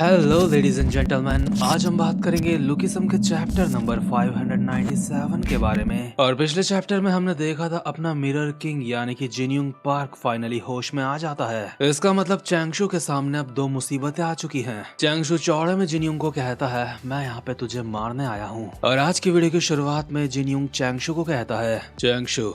Hello ladies and gentleman, आज हम बात करेंगे लुकिज्म के चैप्टर नंबर 597 के बारे में। और पिछले चैप्टर में हमने देखा था अपना मिरर किंग यानी कि जिनयूंग पार्क फाइनली होश में आ जाता है। इसका मतलब चैंगशू के सामने अब दो मुसीबतें आ चुकी हैं। चैंगशू चौड़े में जिनयूंग को कहता है, मैं यहाँ पे तुझे मारने आया हूँ। और आज की वीडियो की शुरुआत में जिनयूंग चैंगशू को कहता है, चैंगशू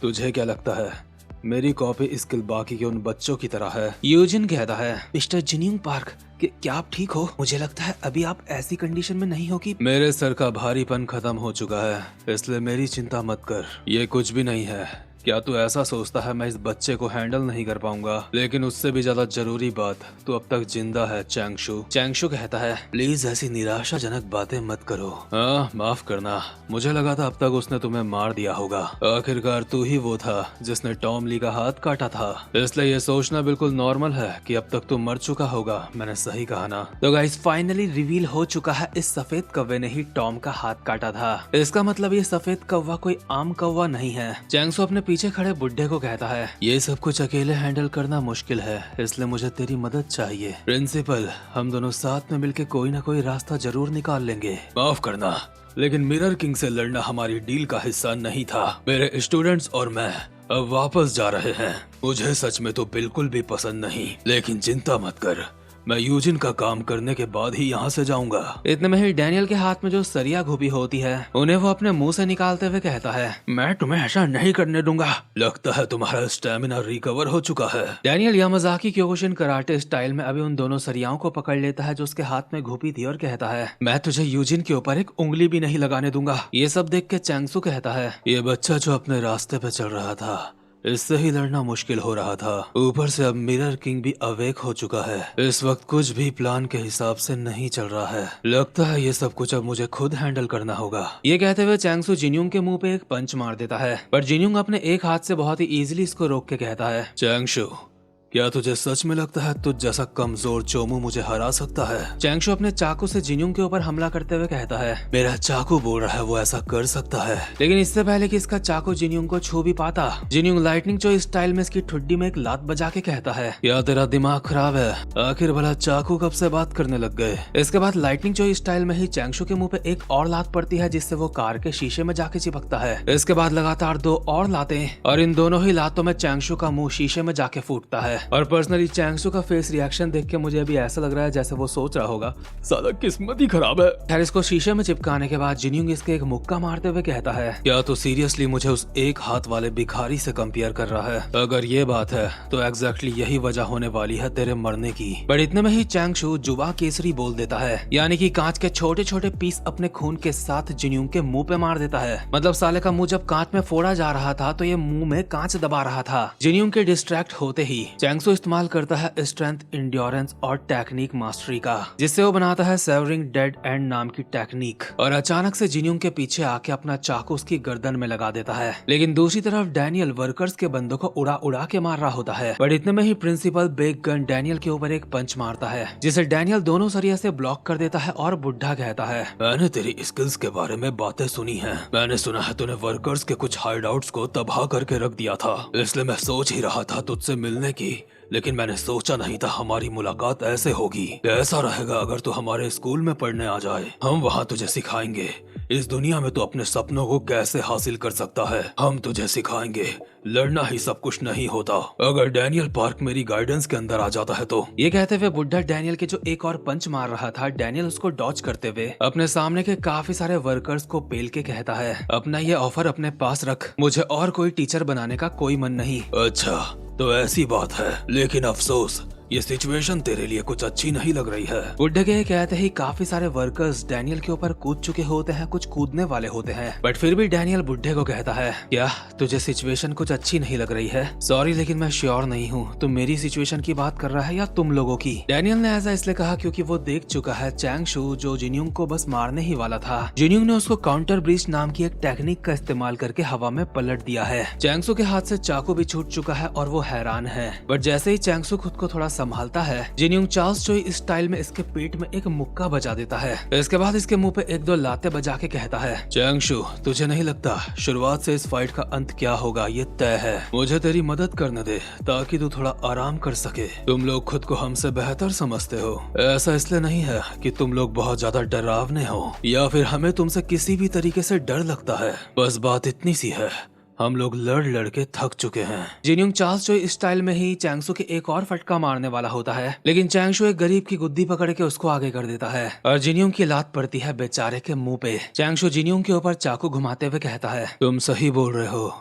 तुझे क्या लगता है मेरी कॉपी स्किल बाकी के उन बच्चों की तरह है? यूजिन कहता है, मिस्टर जिनयूंग पार्क क्या आप ठीक हो? मुझे लगता है अभी आप ऐसी कंडीशन में नहीं हो कि मेरे सर का भारीपन खत्म हो चुका है, इसलिए मेरी चिंता मत कर। ये कुछ भी नहीं है। क्या तू ऐसा सोचता है मैं इस बच्चे को हैंडल नहीं कर पाऊंगा? लेकिन उससे भी ज्यादा जरूरी बात, तू अब तक जिंदा है चैंगशू। चैंगशू कहता है, प्लीज ऐसी निराशाजनक बातें मत करो। हाँ माफ करना, मुझे लगा था अब तक उसने तुम्हें मार दिया होगा। आखिरकार तू ही वो था जिसने टॉम ली का हाथ काटा था, इसलिए ये सोचना बिल्कुल नॉर्मल है कि अब तक तू मर चुका होगा। मैंने सही कहा ना? तो गाइस फाइनली रिवील हो चुका है, इस सफेद कौवे ने ही टॉम का हाथ काटा था। इसका मतलब ये सफेद कौवा कोई आम कौवा नहीं है। चैंगशू अपने पीछे खड़े बुड्ढे को कहता है, ये सब कुछ अकेले हैंडल करना मुश्किल है, इसलिए मुझे तेरी मदद चाहिए। प्रिंसिपल, हम दोनों साथ में मिलके कोई ना कोई रास्ता जरूर निकाल लेंगे। माफ करना, लेकिन मिरर किंग से लड़ना हमारी डील का हिस्सा नहीं था। मेरे स्टूडेंट्स और मैं अब वापस जा रहे हैं। मुझे सच में तो बिल्कुल भी पसंद नहीं, लेकिन चिंता मत कर, मैं यूजिन का काम करने के बाद ही यहाँ से जाऊंगा। इतने में ही डैनियल के हाथ में जो सरिया घुपी होती है उन्हें वो अपने मुंह से निकालते हुए कहता है, मैं तुम्हें ऐसा नहीं करने दूंगा। लगता है तुम्हारा स्टेमिना रिकवर हो चुका है। Daniel Yamazaki Kyokushin karate style में अभी उन दोनों सरियाओं को पकड़ लेता है जो उसके हाथ में घुपी थी और कहता है, मैं तुझे यूजिन के ऊपर एक उंगली भी नहीं लगाने दूंगा। ये सब देख के चैंगशू कहता है, ये बच्चा जो अपने रास्ते पे चल रहा था, इससे ही लड़ना मुश्किल हो रहा था। ऊपर से अब मिरर किंग भी अवेक हो चुका है। इस वक्त कुछ भी प्लान के हिसाब से नहीं चल रहा है। लगता है ये सब कुछ अब मुझे खुद हैंडल करना होगा। ये कहते हुए चैंगशू जिनयूंग के मुंह पे एक पंच मार देता है, पर जिनयूंग अपने एक हाथ से बहुत ही इजीली इसको रोक के कहता है, चैंगशू क्या तुझे सच में लगता है तुझ जैसा कमजोर चोमू मुझे हरा सकता है? चैंगशू अपने चाकू से जिनयूंग के ऊपर हमला करते हुए कहता है, मेरा चाकू बोल रहा है वो ऐसा कर सकता है। लेकिन इससे पहले कि इसका चाकू जिनयूंग को छू भी पाता, जिनयूंग लाइटनिंग चो स्टाइल में इसकी ठुड्डी में एक लात बजा के कहता है, क्या तेरा दिमाग खराब है? आखिर भला चाकू कब से बात करने लग गए? इसके बाद लाइटनिंग चो स्टाइल में ही चैंगशू के मुंह पे एक और लात पड़ती है, जिससे वो कार के शीशे में जाके चिपकता है। इसके बाद लगातार दो और लातें, और इन दोनों ही लातों में चैंगशू का मुंह शीशे में जाके फूटता है। और पर्सनली चैंगशू का फेस रिएक्शन देख के मुझे अभी ऐसा लग रहा है जैसे वो सोच रहा होगा, साला किस्मत ही खराब है। खैर इसको शीशे में चिपकाने के बाद जिनयूंग इसके एक मुक्का मारते हुए कहता है, क्या तू सीरियसली मुझे उस एक हाथ वाले भिखारी से कंपेयर कर रहा है? अगर ये बात है तो एग्जैक्टली यही वजह होने वाली है तेरे मरने की। पर इतने में ही चैंगशू जुबा केसरी बोल देता है, यानी कि कांच के छोटे छोटे पीस अपने खून के साथ जिनयूंग के मुंह पे मार देता है। मतलब साले का मुंह जब कांच में फोड़ा जा रहा था तो ये मुंह में कांच दबा रहा था। जिनयूंग के डिस्ट्रैक्ट होते ही चैंगशू इस्तेमाल करता है स्ट्रेंथ, इंड्योरेंस और टेक्निक मास्टरी का, जिससे वो बनाता है सेवरिंग डेड एंड नाम की टेक्निक, और अचानक से जिनयूंग के पीछे आके अपना चाकू उसकी गर्दन में लगा देता है। लेकिन दूसरी तरफ डैनियल वर्कर्स के बंदों को उड़ा उड़ा के मार रहा होता है। पर इतने में ही प्रिंसिपल बिग गन डैनियल के ऊपर एक पंच मारता है, जिसे डैनियल दोनों सरिया से ब्लॉक कर देता है। और बुढ़ा कहता है, मैंने तेरी स्किल्स के बारे में बातें सुनी है, मैंने सुना है तूने वर्कर्स के कुछ हाइडआउट्स को तबाह करके रख दिया था, इसलिए मैं सोच ही रहा था तुझसे मिलने की, लेकिन मैंने सोचा नहीं था हमारी मुलाकात ऐसे होगी। ऐसा रहेगा अगर तू हमारे स्कूल में पढ़ने आ जाए, हम वहाँ तुझे सिखाएंगे इस दुनिया में तू अपने सपनों को कैसे हासिल कर सकता है। हम तुझे सिखाएंगे लड़ना ही सब कुछ नहीं होता। अगर डैनियल पार्क मेरी गाइडेंस के अंदर आ जाता है तो। ये कहते हुए बुढ़ा डैनियल के जो एक और पंच मार रहा था, डैनियल उसको डॉज करते हुए अपने सामने के काफी सारे वर्कर्स को पेल के कहता है, अपना ये ऑफर अपने पास रख, मुझे और कोई टीचर बनाने का कोई मन नहीं। अच्छा तो ऐसी बात है, लेकिन अफसोस ये सिचुएशन तेरे लिए कुछ अच्छी नहीं लग रही है। बुड्ढे के कहते ही काफी सारे वर्कर्स डैनियल के ऊपर कूद चुके होते हैं, कुछ कूदने वाले होते हैं, बट फिर भी डैनियल बुड्ढे को कहता है, क्या तुझे सिचुएशन कुछ अच्छी नहीं लग रही है? सॉरी लेकिन मैं श्योर नहीं हूँ तुम मेरी सिचुएशन की बात कर रहा है या तुम लोगों की। डैनियल ने ऐसा इसलिए कहा क्योंकि वो देख चुका है चैंगशू जो जिनयूंग को बस मारने ही वाला था। जिनयूंग ने उसको काउंटर ब्रीच नाम की एक टेक्निक का इस्तेमाल करके हवा में पलट दिया है। चैंगशू के हाथ से चाकू भी छूट चुका है और वो हैरान है, बट जैसे ही चैंगशू खुद को थोड़ा संभालता है, जिन्यूंग चार्ल्स चोई इस स्टाइल में इसके पेट में एक मुक्का बजा देता है। इसके बाद इसके मुंह पे एक दो लाते बजा के कहता है, चैंगशु, तुझे नहीं लगता शुरुआत से इस फाइट का अंत क्या होगा ये तय है। मुझे तेरी मदद करने दे ताकि तू थोड़ा आराम कर सके। तुम लोग खुद को हमसे बेहतर समझते हो। ऐसा इसलिए नहीं है कि तुम लोग बहुत ज्यादा डरावने हो या फिर हमें तुमसे किसी भी तरीके से डर लगता है। बस बात इतनी सी है, हम लोग लड़ के थक चुके हैं। जिन्यूंग चार्ल्स चोई इस स्टाइल में ही चैंगसू के एक और फटका मारने वाला होता है, लेकिन चैंगशू एक गरीब की गुद्दी पकड़ के उसको आगे कर देता है और जिन्यूंग की लात पड़ती है बेचारे के मुंह पे। चैंगशू जिन्यूंग के ऊपर चाकू घुमाते हुए कहता है, तुम सही बोल रहे हो।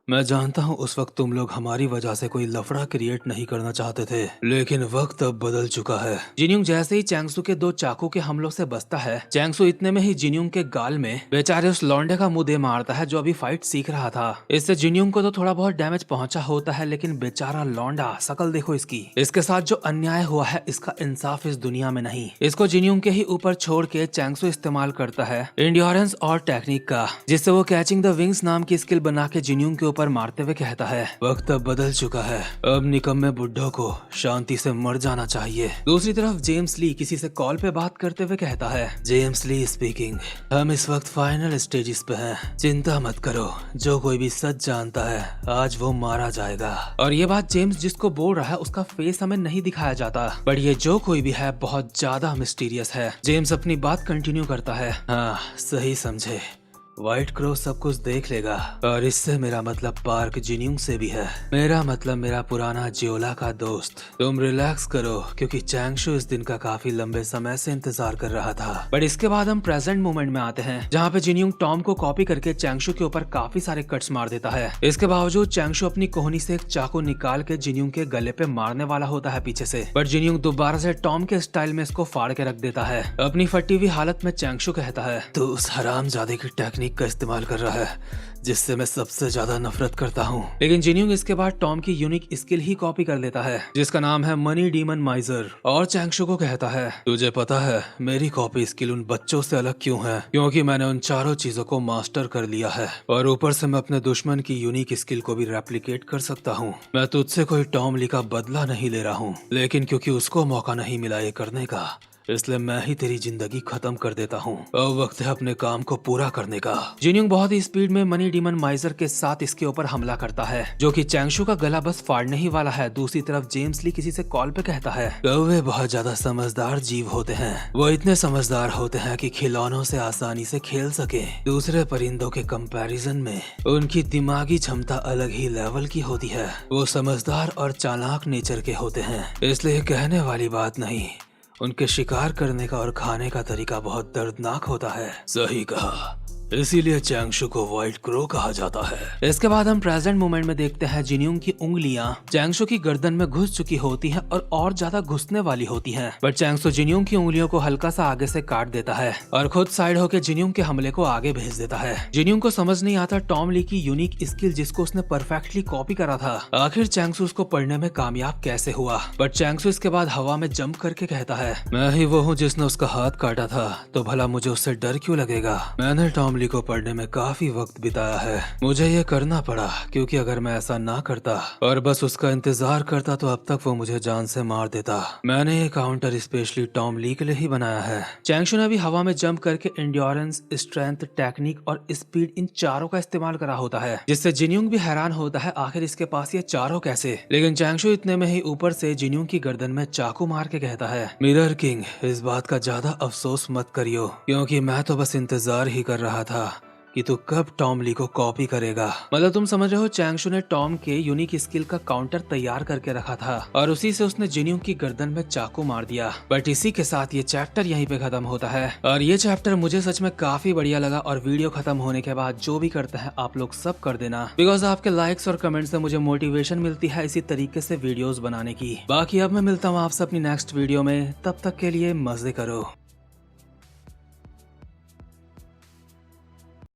मैं जानता हूँ उस वक्त तुम लोग हमारी वजह से कोई लफड़ा क्रिएट नहीं करना चाहते थे, लेकिन वक्त अब बदल चुका है। जिन्यूंग जैसे ही चैंगसू के दो चाकू के हमलों से बचता है, चैंगसू इतने में ही जिन्यूंग के गाल में बेचारे उस लौंडे का मुंह दे मारता है जो अभी फाइट सीख रहा था। इससे जिन्यूंग को तो थोड़ा बहुत डैमेज पहुंचा होता है, लेकिन बेचारा लौंडा, शकल देखो इसकी। इसके साथ जो अन्याय हुआ है इसका इंसाफ इस दुनिया में नहीं। इसको जिन्यूंग के ही ऊपर छोड़ के चैंगसू इस्तेमाल करता है एंड्योरेंस और टेक्निक का, जिससे वो कैचिंग द विंग्स नाम की स्किल बना के जिन्यूंग के पर मारते हुए कहता है, वक्त अब बदल चुका है, अब निकम्मे बुड्ढों को शांति से मर जाना चाहिए। दूसरी तरफ जेम्स ली किसी से कॉल पे बात करते हुए कहता है, जेम्स ली स्पीकिंग, हम इस वक्त फाइनल स्टेजेस पे हैं, चिंता मत करो, जो कोई भी सच जानता है आज वो मारा जाएगा। और ये बात जेम्स जिसको बोल रहा है उसका फेस हमें नहीं दिखाया जाता, बट ये जो कोई भी है बहुत ज्यादा मिस्टीरियस है। जेम्स अपनी बात कंटिन्यू करता है, हाँ सही समझे, व्हाइट क्रो सब कुछ देख लेगा, और इससे मेरा मतलब पार्क जिन्यूंग से भी है, मेरा मतलब मेरा पुराना जियोला का दोस्त। तुम रिलैक्स करो क्योंकि चैंगशू इस दिन का काफी लंबे समय से इंतजार कर रहा था। बट इसके बाद हम प्रेजेंट मोमेंट में आते हैं, जहाँ पे जिन्यूंग टॉम को कॉपी करके चैंगशू के ऊपर काफी सारे कट्स मार देता है। इसके बावजूद चैंगशू अपनी कोहनी से एक चाकू निकाल के जिन्यूंग के गले पे मारने वाला होता है पीछे से, बट जिन्यूंग दोबारा से टॉम के स्टाइल में इसको फाड़ के रख देता है। अपनी फटी हुई हालत में चैंगशू कहता है, तू उस हरामजादे की टेक्निक का इस्तेमाल कर रहा है जिससे मैं सबसे ज्यादा नफरत करता हूँ। लेकिन जिन्यूंग इसके बाद टॉम की यूनिक स्किल ही कॉपी कर लेता है जिसका नाम है मनी डीमन माइजर, और चैंगशू को कहता है, तुझे पता है मेरी कॉपी स्किल उन बच्चों से अलग क्यों है? क्योंकि मैंने उन चारों चीजों को मास्टर कर लिया है, और ऊपर से मैं अपने दुश्मन की यूनिक स्किल को भी रेप्लिकेट कर सकता हूँ। मैं तुझसे कोई टॉम ली का बदला नहीं ले रहा हूँ, लेकिन क्योंकि उसको मौका नहीं मिला ये करने का, इसलिए मैं ही तेरी जिंदगी खत्म कर देता हूँ। अब वक्त है अपने काम को पूरा करने का। जिन्यूंग बहुत ही स्पीड में मनी डीमन माइजर के साथ इसके ऊपर हमला करता है, जो कि चैंगशू का गला बस फाड़ने ही वाला है। दूसरी तरफ जेम्स ली किसी से कॉल पे कहता है, कौवे बहुत ज्यादा समझदार जीव होते हैं, वो इतने समझदार होते हैं कि खिलौनों से आसानी से खेल सके। दूसरे परिंदों के कंपैरिजन में उनकी दिमागी क्षमता अलग ही लेवल की होती है, वो समझदार और चालाक नेचर के होते हैं, इसलिए कहने वाली बात नहीं, उनके शिकार करने का और खाने का तरीका बहुत दर्दनाक होता है। सही कहा, इसीलिए चैंगशू को व्हाइट क्रो कहा जाता है। इसके बाद हम प्रेजेंट मोमेंट में देखते हैं जिन्यूंग की उंगलियां चैंगशू की गर्दन में घुस चुकी होती हैं और ज्यादा घुसने वाली होती हैं, बट चैंगशू जिन्यूंग की उंगलियों को हल्का सा आगे से काट देता है और खुद साइड होकर जिन्यूंग के हमले को आगे भेज देता है। जिन्यूंग को समझ नहीं आता टॉम ली की यूनिक स्किल जिसको उसने परफेक्टली कॉपी करा था, आखिर चैंगशू उसको पढ़ने में कामयाब कैसे हुआ। बट चैंगशू इसके बाद हवा में जंप करके कहता है, मैं ही वो हूँ जिसने उसका हाथ काटा था, तो भला मुझे उससे डर क्यों लगेगा? मैंने टॉम ली को पढ़ने में काफी वक्त बिताया है, मुझे ये करना पड़ा क्योंकि अगर मैं ऐसा ना करता और बस उसका इंतजार करता तो अब तक वो मुझे जान से मार देता। मैंने ये काउंटर स्पेशली टॉम ली के लिए ही बनाया है। चैंगशू ने भी हवा में जंप करके एंड्योरेंस, स्ट्रेंथ, टेक्निक और स्पीड इन चारों का इस्तेमाल करा होता है, जिससे जिन्यूंग भी हैरान होता है आखिर इसके पास ये चारों कैसे। लेकिन चैंगशू इतने में ही ऊपर से जिन्यूंग की गर्दन में चाकू मार के कहता है, मिरर किंग, इस बात का ज्यादा अफसोस मत करियो क्योंकि मैं तो बस इंतजार ही कर रहा था कि तू कब टॉम ली को कॉपी करेगा। मतलब तुम समझ रहे हो, चैंगशू ने टॉम के यूनिक स्किल का काउंटर तैयार करके रखा था और उसी से उसने जिन्यूंग की गर्दन में चाकू मार दिया। बट इसी के साथ ये चैप्टर यहीं पे खत्म होता है और ये चैप्टर मुझे सच में काफी बढ़िया लगा। और वीडियो खत्म होने के बाद जो भी करते हैं आप लोग सब कर देना, बिकॉज आपके लाइक्स और कमेंट्स से मुझे मोटिवेशन मिलती है इसी तरीके से वीडियोस बनाने की। बाकी अब मैं मिलता हूँ आपसे अपनी नेक्स्ट वीडियो में, तब तक के लिए मजे करो।